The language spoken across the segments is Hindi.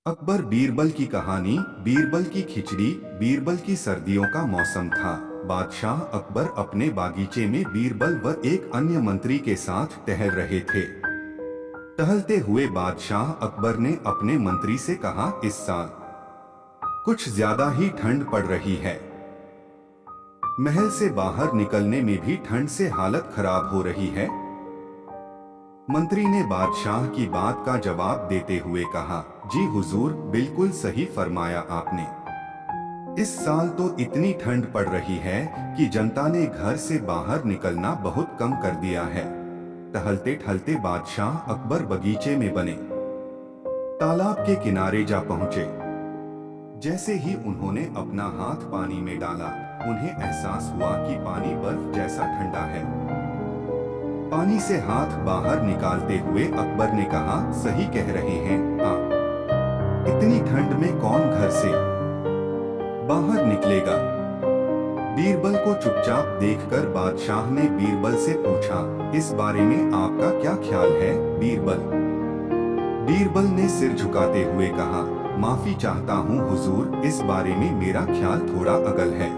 अकबर बीरबल की कहानी। बीरबल की खिचड़ी। बीरबल की सर्दियों का मौसम था। बादशाह अकबर अपने बागीचे में बीरबल व एक अन्य मंत्री के साथ टहल रहे थे। टहलते हुए बादशाह अकबर ने अपने मंत्री से कहा, इस साल कुछ ज्यादा ही ठंड पड़ रही है। महल से बाहर निकलने में भी ठंड से हालत खराब हो रही है। मंत्री ने बादशाह की बात का जवाब देते हुए कहा, जी हुजूर, बिल्कुल सही फरमाया आपने। इस साल तो इतनी ठंड पड़ रही है कि जनता ने घर से बाहर निकलना बहुत कम कर दिया है। टहलते टहलते बादशाह अकबर बगीचे में बने तालाब के किनारे जा पहुंचे। जैसे ही उन्होंने अपना हाथ पानी में डाला, उन्हें एहसास हुआ कि पानी बर्फ जैसा ठंडा है। पानी से हाथ बाहर निकालते हुए अकबर ने कहा, सही कह रहे हैं आप। इतनी ठंड में कौन घर से बाहर निकलेगा। बीरबल को चुपचाप देखकर बादशाह ने बीरबल से पूछा, इस बारे में आपका क्या ख्याल है बीरबल। बीरबल ने सिर झुकाते हुए कहा, माफी चाहता हूँ हुजूर, इस बारे में मेरा ख्याल थोड़ा अगल है।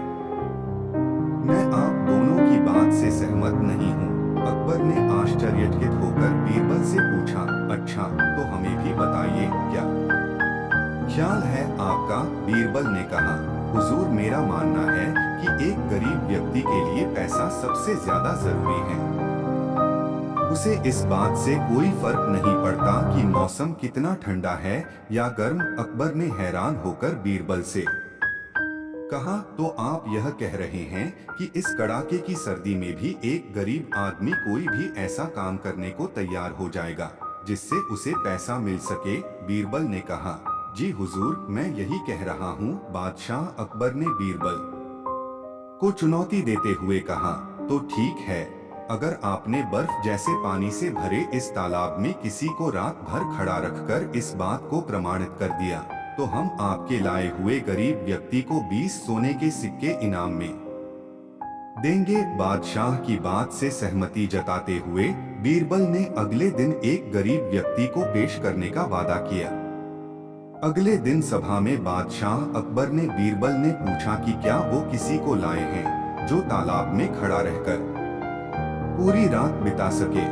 मैं आप दोनों की बात से सहमत नहीं हूँ। अकबर ने आश्चर्यचकित होकर बीरबल से पूछा, अच्छा तो हमें भी बताइए, क्या ख्याल है आपका। बीरबल ने कहा, हुजूर, मेरा मानना है कि एक गरीब व्यक्ति के लिए पैसा सबसे ज्यादा जरूरी है। उसे इस बात से कोई फर्क नहीं पड़ता कि मौसम कितना ठंडा है या गर्म। अकबर ने हैरान होकर बीरबल से कहा, तो आप यह कह रहे हैं कि इस कड़ाके की सर्दी में भी एक गरीब आदमी कोई भी ऐसा काम करने को तैयार हो जाएगा जिससे उसे पैसा मिल सके। बीरबल ने कहा, जी हुजूर, मैं यही कह रहा हूँ। बादशाह अकबर ने बीरबल को चुनौती देते हुए कहा, तो ठीक है, अगर आपने बर्फ जैसे पानी से भरे इस तालाब में किसी को रात भर खड़ा रखकर इस बात को प्रमाणित कर दिया, तो हम आपके लाए हुए गरीब व्यक्ति को 20 सोने के सिक्के इनाम में देंगे। बादशाह की बात से सहमति जताते हुए बीरबल ने अगले दिन एक गरीब व्यक्ति को पेश करने का वादा किया। अगले दिन सभा में बादशाह अकबर ने बीरबल ने पूछा कि क्या वो किसी को लाए हैं जो तालाब में खड़ा रहकर पूरी रात बिता सके।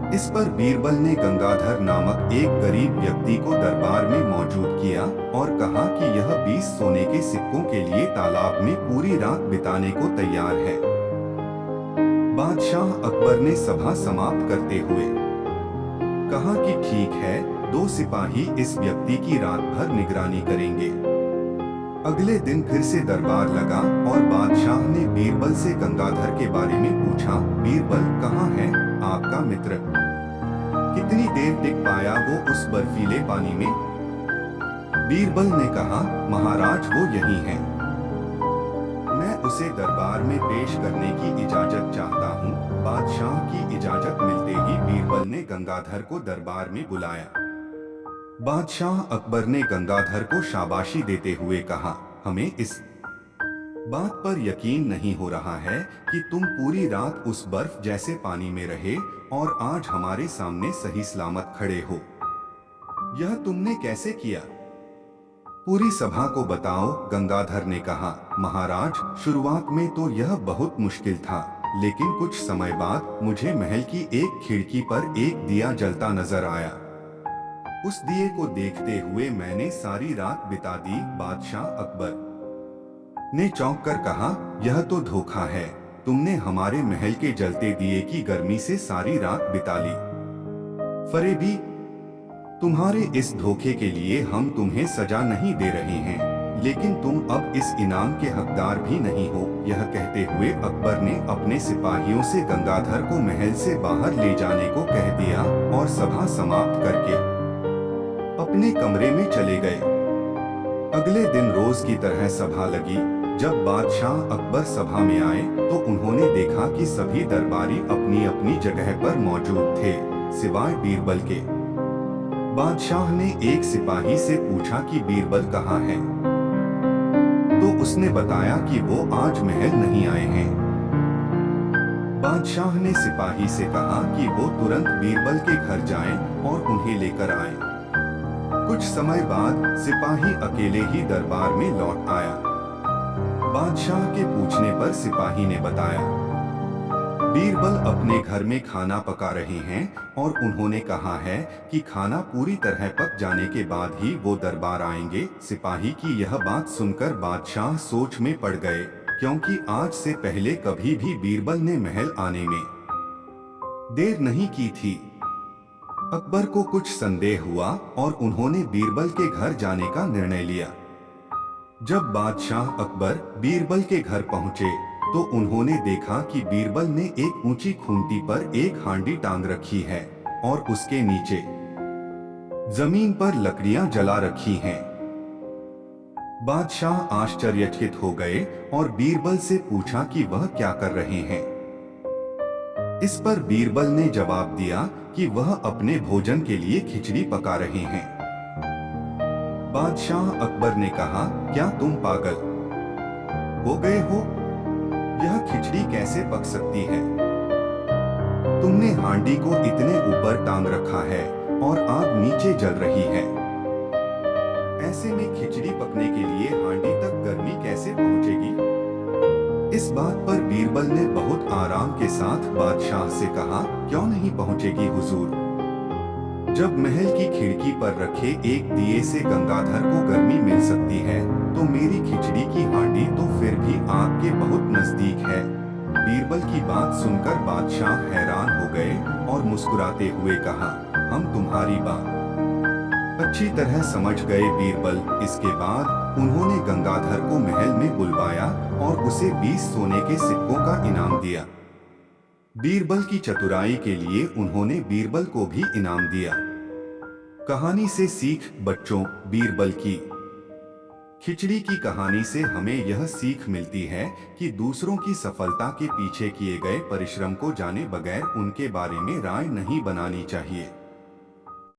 इस पर बीरबल ने गंगाधर नामक एक गरीब व्यक्ति को दरबार में मौजूद किया और कहा कि यह 20 सोने के सिक्कों के लिए तालाब में पूरी रात बिताने को तैयार है। बादशाह अकबर ने सभा समाप्त करते हुए कहा कि ठीक है, 2 सिपाही इस व्यक्ति की रात भर निगरानी करेंगे। अगले दिन फिर से दरबार लगा और बादशाह ने बीरबल से गंगाधर के बारे में पूछा, बीरबल कहाँ है आपका मित्र, कितनी देर टिक पाया वो उस बर्फीले पानी में। बीरबल ने कहा, महाराज वो यही है, मैं उसे दरबार में पेश करने की इजाजत चाहता हूँ। बादशाह की इजाजत मिलते ही बीरबल ने गंगाधर को दरबार में बुलाया। बादशाह अकबर ने गंगाधर को शाबाशी देते हुए कहा, हमें इस बात पर यकीन नहीं हो रहा है कि तुम पूरी रात उस बर्फ जैसे पानी में रहे और आज हमारे सामने सही सलामत खड़े हो। यह तुमने कैसे किया, पूरी सभा को बताओ। गंगाधर ने कहा, महाराज, शुरुआत में तो यह बहुत मुश्किल था, लेकिन कुछ समय बाद मुझे महल की एक खिड़की पर एक दिया जलता नजर आया। उस दिए को देखते हुए मैंने सारी रात बिता दी। बादशाह अकबर ने चौंक कर कहा, यह तो धोखा है, तुमने हमारे महल के जलते दिए की गर्मी से सारी रात बिता ली। फरेबी, तुम्हारे इस धोखे के लिए हम तुम्हें सजा नहीं दे रहे हैं, लेकिन तुम अब इस इनाम के हकदार भी नहीं हो। यह कहते हुए अकबर ने अपने सिपाहियों से गंगाधर को महल से बाहर ले जाने को कह दिया और सभा समाप्त करके अपने कमरे में चले गए। अगले दिन रोज की तरह सभा लगी। जब बादशाह अकबर सभा में आए तो उन्होंने देखा कि सभी दरबारी अपनी अपनी जगह पर मौजूद थे, सिवाय बीरबल के। बादशाह ने एक सिपाही से पूछा कि बीरबल कहाँ है, तो उसने बताया कि वो आज महल नहीं आए हैं। बादशाह ने सिपाही से कहा कि वो तुरंत बीरबल के घर जाएं और उन्हें लेकर आए। कुछ समय बाद सिपाही अकेले ही दरबार में लौट आया। बादशाह के पूछने पर सिपाही ने बताया, बीरबल अपने घर में खाना पका रहे हैं और उन्होंने कहा है कि खाना पूरी तरह पक जाने के बाद ही वो दरबार आएंगे। सिपाही की यह बात सुनकर बादशाह सोच में पड़ गए, क्योंकि आज से पहले कभी भी बीरबल ने महल आने में देर नहीं की थी। अकबर को कुछ संदेह हुआ और उन्होंने बीरबल के घर जाने का निर्णय लिया। जब बादशाह अकबर बीरबल के घर पहुंचे तो उन्होंने देखा कि बीरबल ने एक ऊंची खूंटी पर एक हांडी टांग रखी है और उसके नीचे जमीन पर लकड़ियां जला रखी हैं। बादशाह आश्चर्यचकित हो गए और बीरबल से पूछा कि वह क्या कर रहे हैं। इस पर बीरबल ने जवाब दिया कि वह अपने भोजन के लिए खिचड़ी पका रहे हैं। बादशाह अकबर ने कहा, क्या तुम पागल हो गए हो? यह खिचड़ी कैसे पक सकती है? तुमने हांडी को इतने ऊपर टांग रखा है और आग नीचे जल रही है। ऐसे में खिचड़ी पकने के लिए हांडी तक गर्मी कैसे पहुंचेगी? इस बात पर बीरबल ने बहुत आराम के साथ बादशाह से कहा, क्यों नहीं पहुंचेगी हुजूर? जब महल की खिड़की पर रखे एक दिए से गंगाधर को गर्मी मिल सकती है, तो मेरी खिचड़ी की हांडी तो फिर भी आग के बहुत नजदीक है। बीरबल की बात सुनकर बादशाह हैरान हो गए और मुस्कुराते हुए कहा, हम तुम्हारी बात अच्छी तरह समझ गए बीरबल। इसके बाद उन्होंने गंगाधर को महल में बुलवाया और उसे 20 सोने के सिक्कों का इनाम दिया। बीरबल की चतुराई के लिए उन्होंने बीरबल को भी इनाम दिया। कहानी से सीख बच्चों, बीरबल की खिचड़ी की कहानी से हमें यह सीख मिलती है कि दूसरों की सफलता के पीछे किए गए परिश्रम को जाने बगैर उनके बारे में राय नहीं बनानी चाहिए।